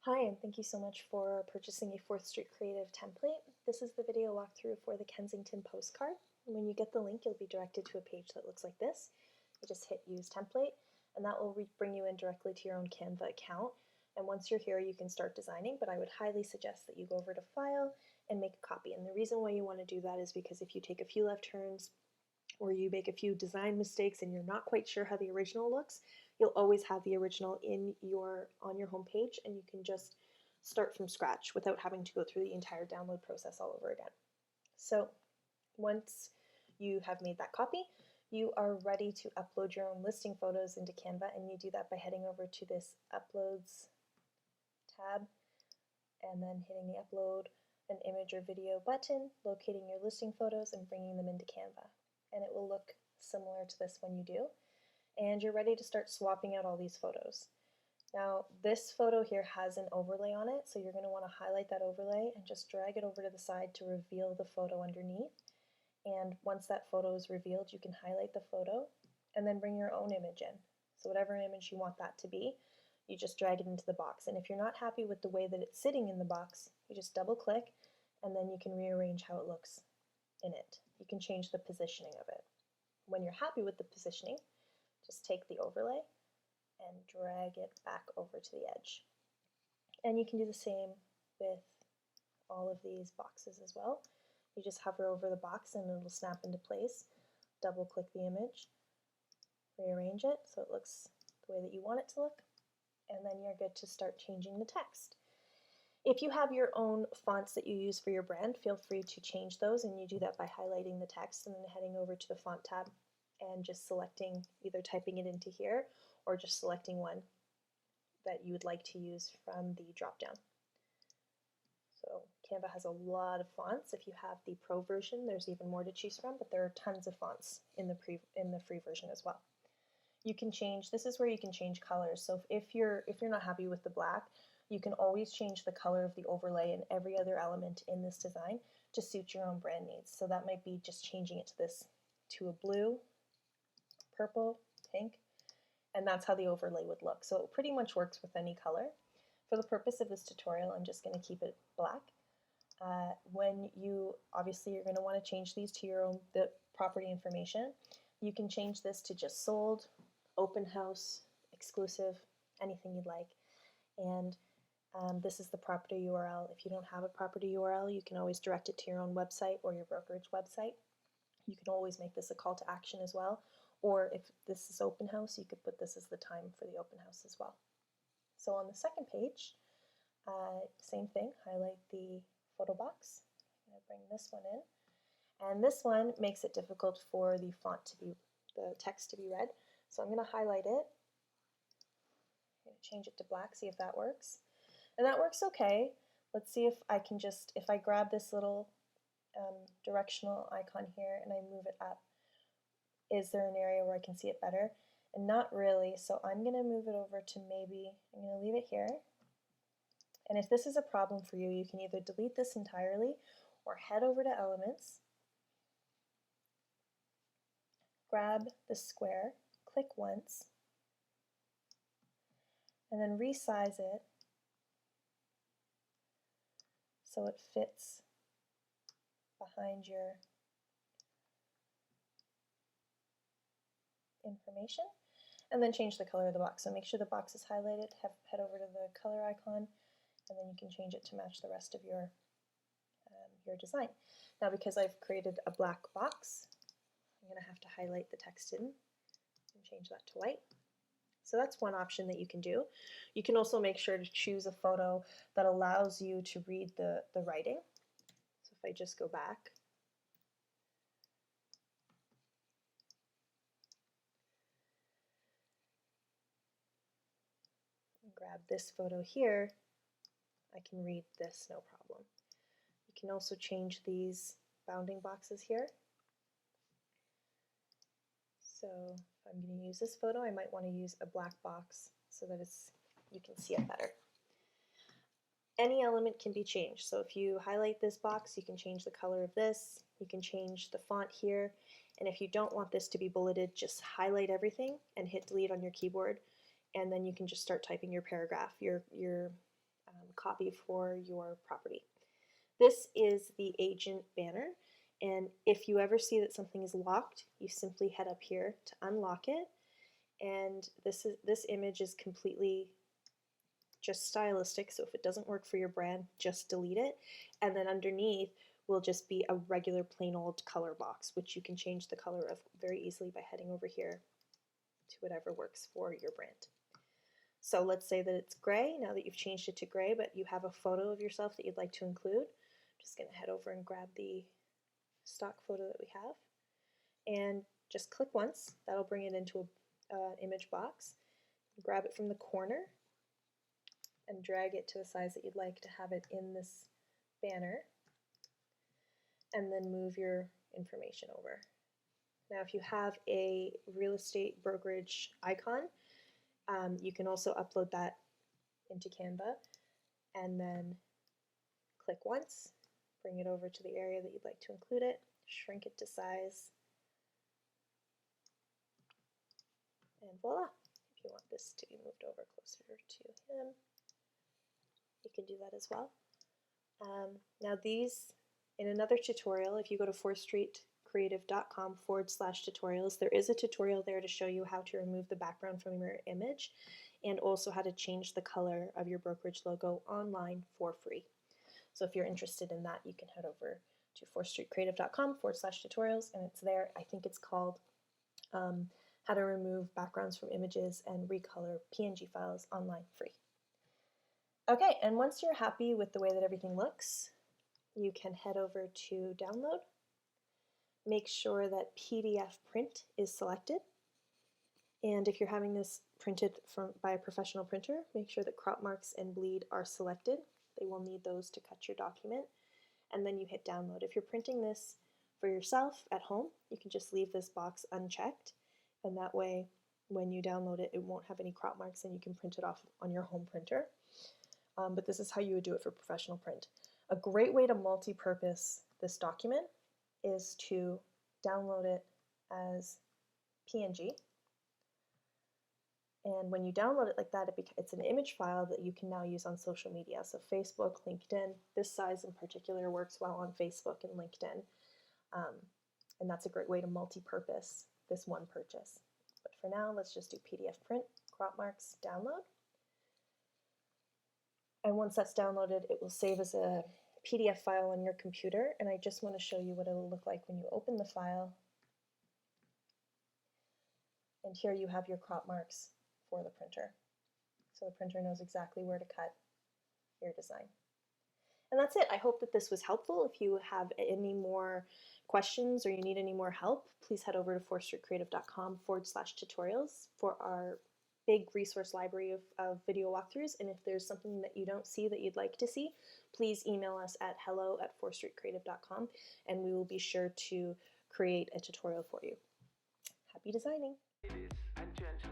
Hi, and thank you so much for purchasing a 4th Street Creative template. This is the video walkthrough for the Kensington Postcard. And when you get the link, you'll be directed to a page that looks like this. You just hit Use Template, and that will bring you in directly to your own Canva account. And once you're here, you can start designing, but I would highly suggest that you go over to File and make a copy. And the reason why you want to do that is because if you take a few left turns, or you make a few design mistakes and you're not quite sure how the original looks, you'll always have the original on your home page, and you can just start from scratch without having to go through the entire download process all over again. So once you have made that copy, you are ready to upload your own listing photos into Canva, and you do that by heading over to this Uploads tab and then hitting the Upload an image or video button, locating your listing photos and bringing them into Canva. And it will look similar to this when you do. And you're ready to start swapping out all these photos. Now, this photo here has an overlay on it, so you're going to want to highlight that overlay and just drag it over to the side to reveal the photo underneath. And once that photo is revealed, you can highlight the photo and then bring your own image in. So whatever image you want that to be, you just drag it into the box. And if you're not happy with the way that it's sitting in the box, you just double click and then you can rearrange how it looks in it. You can change the positioning of it. When you're happy with the positioning, just take the overlay and drag it back over to the edge. And you can do the same with all of these boxes as well. You just hover over the box and it'll snap into place. Double click the image, rearrange it so it looks the way that you want it to look, and then you're good to start changing the text. If you have your own fonts that you use for your brand, feel free to change those, and you do that by highlighting the text and then heading over to the font tab and just selecting, either typing it into here or just selecting one that you would like to use from the drop-down. So Canva has a lot of fonts. If you have the Pro version, there's even more to choose from, but there are tons of fonts in the free version as well. You can change, this is where you can change colors. So if you're not happy with the black, you can always change the color of the overlay and every other element in this design to suit your own brand needs. So that might be just changing it to a blue, purple, pink, and that's how the overlay would look. So it pretty much works with any color. For the purpose of this tutorial, I'm just going to keep it black. Obviously you're going to want to change these to your own property information. You can change this to just sold, open house, exclusive, anything you'd like. And this is the property URL. If you don't have a property URL, you can always direct it to your own website or your brokerage website. You can always make this a call to action as well. Or if this is open house, you could put this as the time for the open house as well. So on the second page, same thing, highlight the photo box. I'm going to bring this one in. And this one makes it difficult for the text to be read. So I'm going to highlight it. I'm going to change it to black, see if that works. And that works okay. Let's see if I can if I grab this little directional icon here and I move it up, is there an area where I can see it better? And not really, so I'm going to move it over to I'm going to leave it here. And if this is a problem for you, you can either delete this entirely or head over to Elements, grab the square, click once, and then resize it so it fits behind your information, and then change the color of the box. So make sure the box is highlighted, head over to the color icon, and then you can change it to match the rest of your design. Now because I've created a black box, I'm going to have to highlight the text in and change that to white. So that's one option that you can do. You can also make sure to choose a photo that allows you to read the writing. So if I just go back, and grab this photo here, I can read this no problem. You can also change these bounding boxes here. So if I'm going to use this photo, I might want to use a black box so that you can see it better. Any element can be changed. So if you highlight this box, you can change the color of this, you can change the font here, and if you don't want this to be bulleted, just highlight everything and hit delete on your keyboard, and then you can just start typing your paragraph, your copy for your property. This is the agent banner, and if you ever see that something is locked, you simply head up here to unlock it, and this image is completely just stylistic, so if it doesn't work for your brand, just delete it, and then underneath will just be a regular plain old color box, which you can change the color of very easily by heading over here to whatever works for your brand. So let's say that it's gray, now that you've changed it to gray, but you have a photo of yourself that you'd like to include. I'm just going to head over and grab the stock photo that we have, and just click once. That'll bring it into an image box. Grab it from the corner and drag it to the size that you'd like to have it in this banner, and then move your information over. Now if you have a real estate brokerage icon, you can also upload that into Canva, and then click once, bring it over to the area that you'd like to include it, shrink it to size, and voila. If you want this to be moved over closer to him, you can do that as well. Now these, in another tutorial, if you go to 4thstreetcreative.com/tutorials, there is a tutorial there to show you how to remove the background from your image and also how to change the color of your brokerage logo online for free. So if you're interested in that, you can head over to 4thstreetcreative.com/tutorials, and it's there. I think it's called how to remove backgrounds from images and recolor PNG files online free. Okay, and once you're happy with the way that everything looks, you can head over to download. Make sure that PDF print is selected. And if you're having this printed by a professional printer, make sure that crop marks and bleed are selected. They will need those to cut your document. And then you hit download. If you're printing this for yourself at home, you can just leave this box unchecked. And that way, when you download it, it won't have any crop marks and you can print it off on your home printer. But this is how you would do it for professional print. A great way to multi-purpose this document is to download it as PNG. And when you download it like that, it's an image file that you can now use on social media. So Facebook, LinkedIn, this size in particular works well on Facebook and LinkedIn. And that's a great way to multi-purpose this one purchase. But for now, let's just do PDF print, crop marks, download. And once that's downloaded, it will save as a PDF file on your computer. And I just want to show you what it'll look like when you open the file. And here you have your crop marks for the printer. So the printer knows exactly where to cut your design. And that's it. I hope that this was helpful. If you have any more questions or you need any more help, please head over to 4thstreetcreative.com/tutorials for our big resource library of video walkthroughs. And if there's something that you don't see that you'd like to see, please email us at hello@4thstreetcreative.com, and we will be sure to create a tutorial for you. Happy designing! Ladies and gentlemen.